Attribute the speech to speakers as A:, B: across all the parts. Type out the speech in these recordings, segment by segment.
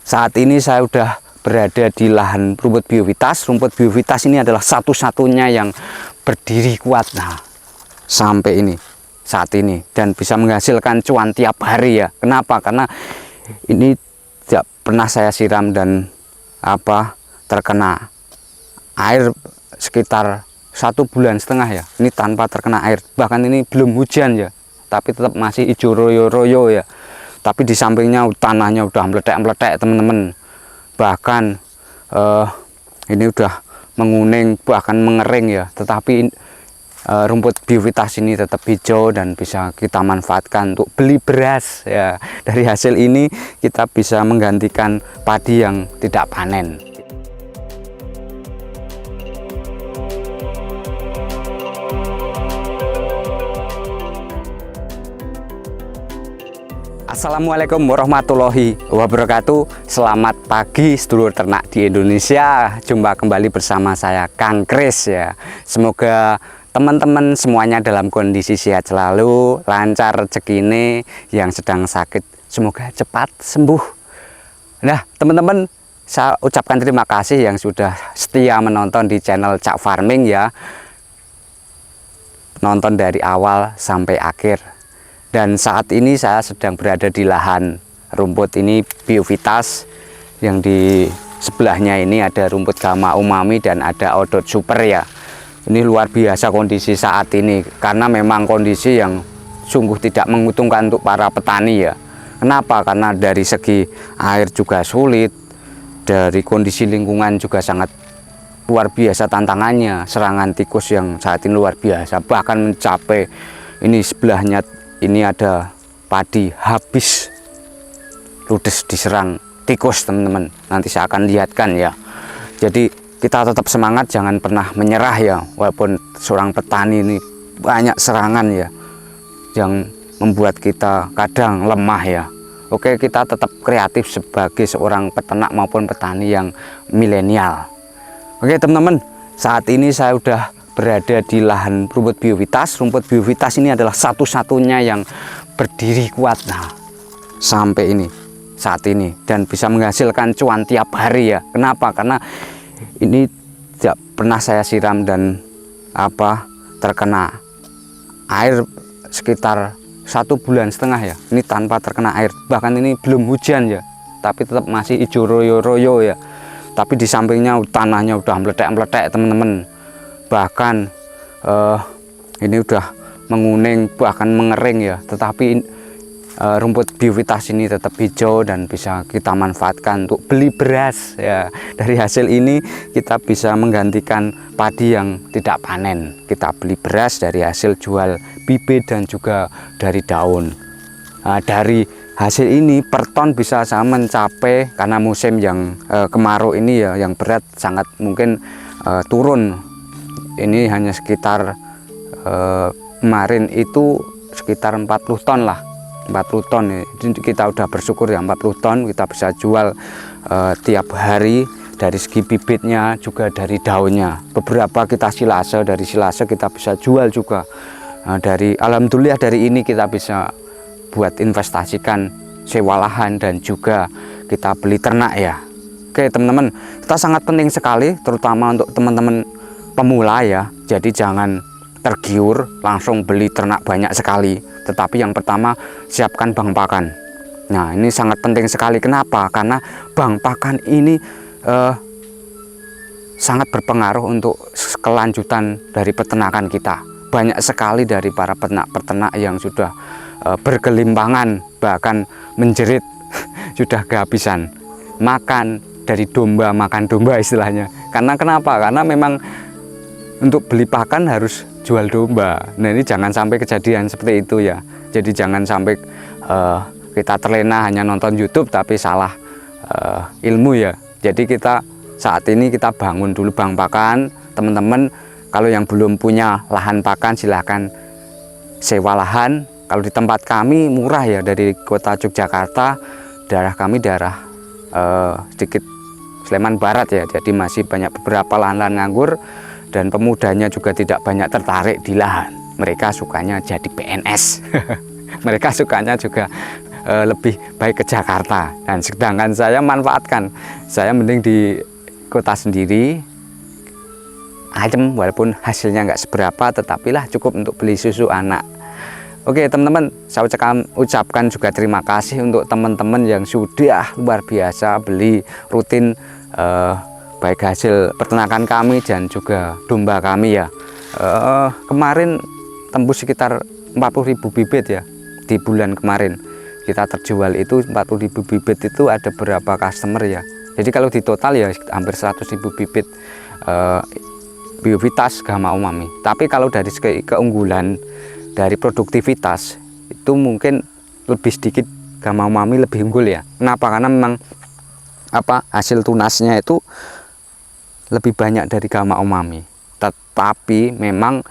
A: Saat ini saya udah berada di lahan rumput biovitas. Rumput biovitas ini adalah satu-satunya yang berdiri kuat. Nah, sampai ini saat ini dan bisa menghasilkan cuan tiap hari ya. Kenapa? Karena ini tidak pernah saya siram dan terkena air sekitar 1,5 bulan ya. Ini tanpa terkena air. Bahkan ini belum hujan ya, tapi tetap masih hijau royo-royo ya. Tapi di sampingnya tanahnya udah meletek-meletek teman-teman. Bahkan ini udah menguning bahkan mengering ya. Tetapi rumput biovitas ini tetap hijau dan bisa kita manfaatkan untuk beli beras ya. Dari hasil ini kita bisa menggantikan padi yang tidak panen. Assalamualaikum warahmatullahi wabarakatuh. Selamat pagi sedulur ternak di Indonesia. Jumpa kembali bersama saya Kang Kris ya. Semoga teman-teman semuanya dalam kondisi sehat selalu, lancar rezekine, yang sedang sakit semoga cepat sembuh. Nah teman-teman, saya ucapkan terima kasih yang sudah setia menonton di channel Cak Farming ya. Nonton dari awal sampai akhir. Dan saat ini saya sedang berada di lahan rumput ini biovitas, yang di sebelahnya ini ada rumput Gama Umami dan ada Odot Super ya. Ini luar biasa kondisi saat ini karena memang kondisi yang sungguh tidak menguntungkan untuk para petani ya. Kenapa? Karena dari segi air juga sulit, dari kondisi lingkungan juga sangat luar biasa tantangannya. Serangan tikus yang saat ini luar biasa, bahkan mencapai ini sebelahnya. Ini ada padi habis ludes diserang tikus teman-teman. Nanti saya akan lihatkan ya. Jadi kita tetap semangat, jangan pernah menyerah ya. Walaupun seorang petani ini banyak serangan ya, yang membuat kita kadang lemah ya. Oke, kita tetap kreatif sebagai seorang peternak maupun petani yang milenial. Oke teman-teman, saat ini saya udah berada di lahan rumput biovitas. Rumput biovitas ini adalah satu-satunya yang berdiri kuat. Nah, sampai ini saat ini dan bisa menghasilkan cuan tiap hari ya. Kenapa? Karena ini tidak pernah saya siram dan terkena air sekitar 1,5 bulan ya. Ini tanpa terkena air. Bahkan ini belum hujan ya, tapi tetap masih hijau royo-royo ya. Tapi di sampingnya tanahnya udah meletek-meletek teman-teman. Bahkan ini udah menguning bahkan mengering ya, tetapi rumput biovitas ini tetap hijau dan bisa kita manfaatkan untuk beli beras ya. Dari hasil ini kita bisa menggantikan padi yang tidak panen. Kita beli beras dari hasil jual bibit dan juga dari daun. Nah, dari hasil ini per ton bisa saya mencapai, karena musim yang kemarau ini ya, yang berat sangat mungkin turun. Ini hanya sekitar kemarin itu sekitar 40 ton lah, 40 ton ya. Jadi kita udah bersyukur ya, 40 ton kita bisa jual tiap hari. Dari segi bibitnya juga dari daunnya, beberapa kita silase, dari silase kita bisa jual juga. Alhamdulillah dari ini kita bisa buat investasikan sewa lahan dan juga kita beli ternak ya. Oke teman-teman, kita sangat penting sekali terutama untuk teman-teman pemula ya. Jadi jangan tergiur langsung beli ternak banyak sekali, tetapi yang pertama siapkan bank pakan. Nah ini sangat penting sekali. Kenapa? Karena bank pakan ini sangat berpengaruh untuk kelanjutan dari peternakan kita. Banyak sekali dari para peternak yang sudah bergelimpangan, bahkan menjerit sudah kehabisan makan dari domba, makan domba istilahnya. Karena kenapa? Karena memang untuk beli pakan harus jual domba. Nah ini jangan sampai kejadian seperti itu ya. Jadi jangan sampai kita terlena hanya nonton YouTube tapi salah ilmu ya. Jadi kita saat ini kita bangun dulu bank pakan. Teman-teman kalau yang belum punya lahan pakan silahkan sewa lahan. Kalau di tempat kami murah ya, dari kota Yogyakarta, daerah kami daerah sedikit Sleman Barat ya. Jadi masih banyak beberapa lahan-lahan nganggur. Dan pemudanya juga tidak banyak tertarik di lahan. Mereka sukanya jadi PNS. Mereka sukanya juga lebih baik ke Jakarta, dan sedangkan saya manfaatkan, saya mending di kota sendiri, ayam walaupun hasilnya nggak seberapa, tetapi lah cukup untuk beli susu anak. Oke teman-teman, saya ucapkan juga terima kasih untuk teman-teman yang sudah luar biasa beli rutin baik hasil peternakan kami dan juga domba kami ya. Kemarin tembus sekitar 40.000 bibit ya di bulan kemarin. Kita terjual itu 40.000 bibit, itu ada berapa customer ya. Jadi kalau di total ya hampir 100.000 bibit Biovitas Gamma Umami. Tapi kalau dari segi keunggulan, dari produktivitas itu mungkin lebih sedikit Gamma Umami lebih unggul ya. Kenapa? Karena memang hasil tunasnya itu lebih banyak dari Gamma Umami. Tetapi memang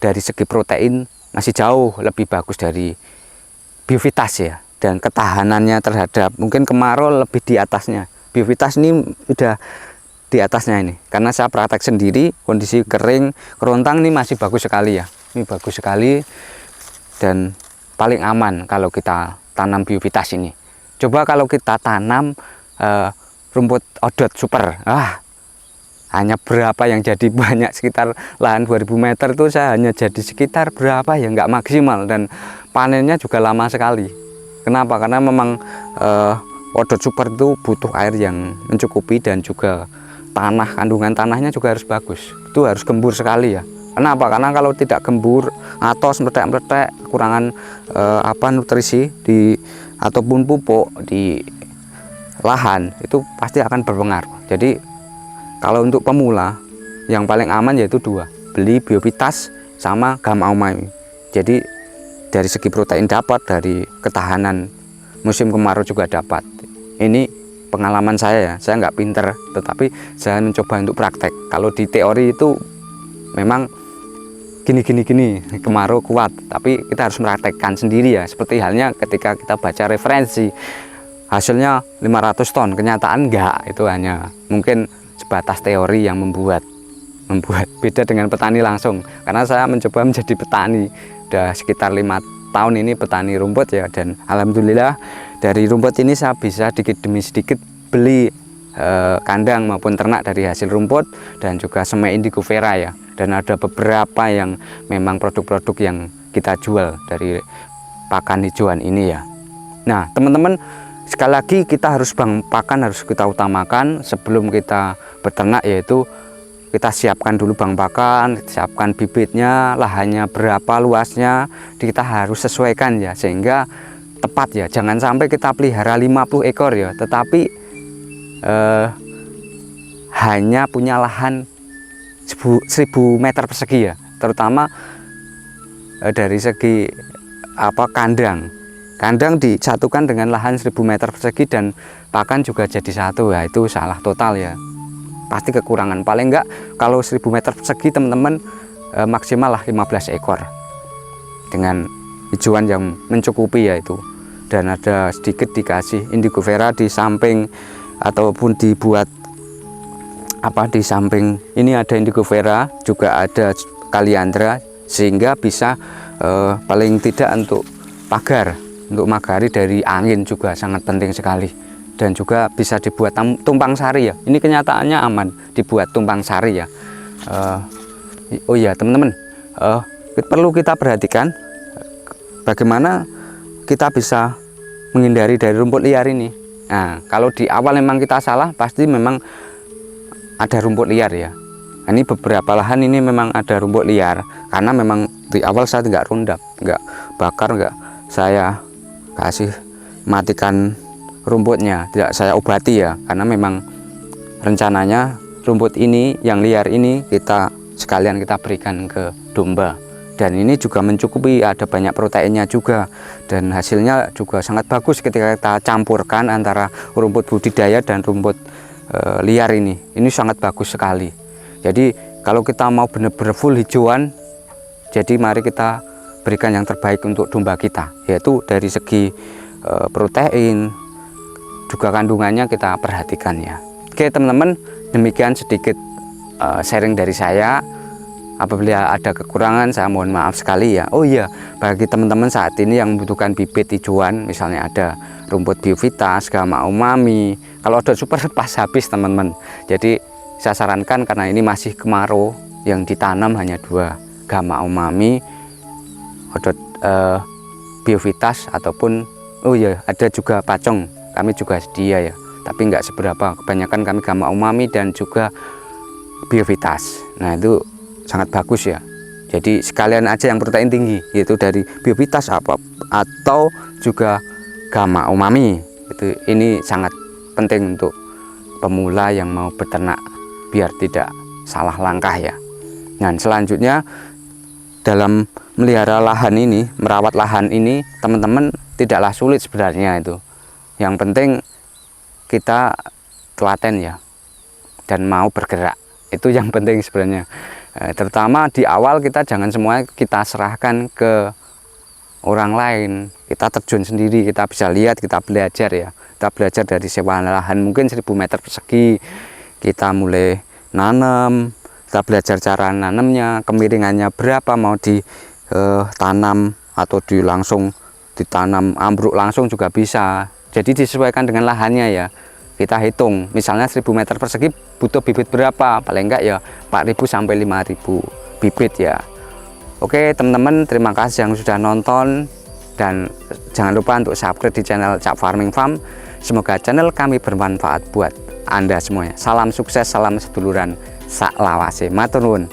A: dari segi protein masih jauh lebih bagus dari Biovitas ya. Dan ketahanannya terhadap mungkin kemarau lebih di atasnya. Biovitas ini udah di atasnya ini. Karena saya praktek sendiri, kondisi kering, kerontang ini masih bagus sekali ya. Ini bagus sekali dan paling aman kalau kita tanam Biovitas ini. Coba kalau kita tanam rumput odot super, hanya berapa yang jadi banyak, sekitar lahan 2000 meter itu saya hanya jadi sekitar berapa ya, nggak maksimal, dan panennya juga lama sekali. Kenapa? Karena memang odot super itu butuh air yang mencukupi dan juga tanah, kandungan tanahnya juga harus bagus, itu harus gembur sekali ya. Kenapa? Karena kalau tidak gembur, atos, meletek-meletek, kekurangan nutrisi ataupun pupuk di lahan, itu pasti akan berpengaruh. Jadi kalau untuk pemula yang paling aman yaitu dua, beli Biovitas sama Gamma Umami. Jadi dari segi protein dapat, dari ketahanan musim kemarau juga dapat. Ini pengalaman saya ya, saya nggak pinter, tetapi saya mencoba untuk praktek. Kalau di teori itu memang gini kemarau kuat, tapi kita harus mempraktekkan sendiri ya. Seperti halnya ketika kita baca referensi, hasilnya 500 ton, kenyataan enggak, itu hanya mungkin sebatas teori yang membuat beda dengan petani langsung. Karena saya mencoba menjadi petani udah sekitar 5 tahun ini, petani rumput ya, dan alhamdulillah dari rumput ini saya bisa sedikit demi sedikit beli kandang maupun ternak dari hasil rumput dan juga semai indigo vera ya. Dan ada beberapa yang memang produk-produk yang kita jual dari pakan hijauan ini ya. Nah teman-teman, sekali lagi kita harus pakan harus kita utamakan sebelum kita beternak, yaitu kita siapkan dulu bang pakan, siapkan bibitnya, lahannya berapa luasnya, kita harus sesuaikan ya, sehingga tepat ya. Jangan sampai kita pelihara 50 ekor ya, tetapi hanya punya lahan 1000 meter persegi ya, terutama dari segi kandang disatukan dengan lahan 1000 meter persegi dan pakan juga jadi satu ya, itu salah total ya, pasti kekurangan. Paling enggak kalau 1000 meter persegi teman-teman maksimal lah 15 ekor dengan hijauan yang mencukupi ya itu. Dan ada sedikit dikasih indigo vera di samping, ataupun dibuat di samping ini ada indigo vera, juga ada kaliandra, sehingga bisa paling tidak untuk pagar, untuk magari dari angin juga sangat penting sekali. Dan juga bisa dibuat tumpang sari ya, ini kenyataannya aman dibuat tumpang sari ya. Oh iya teman-teman, perlu kita perhatikan bagaimana kita bisa menghindari dari rumput liar ini. Nah kalau di awal memang kita salah, pasti memang ada rumput liar ya. Ini beberapa lahan ini memang ada rumput liar, karena memang di awal saya nggak rondap, nggak bakar, nggak saya kasih matikan rumputnya, tidak saya obati ya, karena memang rencananya rumput ini yang liar ini kita sekalian kita berikan ke domba, dan ini juga mencukupi, ada banyak proteinnya juga, dan hasilnya juga sangat bagus ketika kita campurkan antara rumput budidaya dan rumput liar ini sangat bagus sekali. Jadi kalau kita mau benar-benar full hijauan, jadi mari kita berikan yang terbaik untuk domba kita, yaitu dari segi protein, juga kandungannya kita perhatikan ya. Oke teman-teman, demikian sedikit sharing dari saya. Apabila ada kekurangan saya mohon maaf sekali ya. Oh iya, bagi teman-teman saat ini yang membutuhkan bibit hijauan, misalnya ada rumput Biovitas, Gamma Umami, kalau ada super pas habis teman-teman. Jadi saya sarankan karena ini masih kemarau, yang ditanam hanya 2, Gamma Umami, Biovitas, ataupun oh iya ada juga pacong, kami juga sedia ya, tapi nggak seberapa, kebanyakan kami Gamma Umami dan juga Biovitas. Nah itu sangat bagus ya, jadi sekalian aja yang protein tinggi, yaitu dari Biovitas atau juga Gamma Umami. Ini sangat penting untuk pemula yang mau beternak biar tidak salah langkah ya. Nah selanjutnya dalam melihara lahan ini, merawat lahan ini, teman-teman tidaklah sulit sebenarnya itu. Yang penting kita telaten ya, dan mau bergerak. Itu yang penting sebenarnya. Terutama di awal kita jangan semua kita serahkan ke orang lain. Kita terjun sendiri, kita bisa lihat, kita belajar ya. Kita belajar dari sewa lahan mungkin 1000 meter persegi. Kita mulai nanam, kita belajar cara nanamnya, kemiringannya berapa, mau ditanam atau langsung ditanam ambruk langsung juga bisa. Jadi disesuaikan dengan lahannya ya. Kita hitung, misalnya 1000 meter persegi butuh bibit berapa, paling enggak ya 4000 sampai 5000 bibit ya. Oke teman-teman, terima kasih yang sudah nonton, dan jangan lupa untuk subscribe di channel Cak Farming Farm. Semoga channel kami bermanfaat buat Anda semuanya. Salam sukses, salam seduluran, sak lawase, matur nuwun.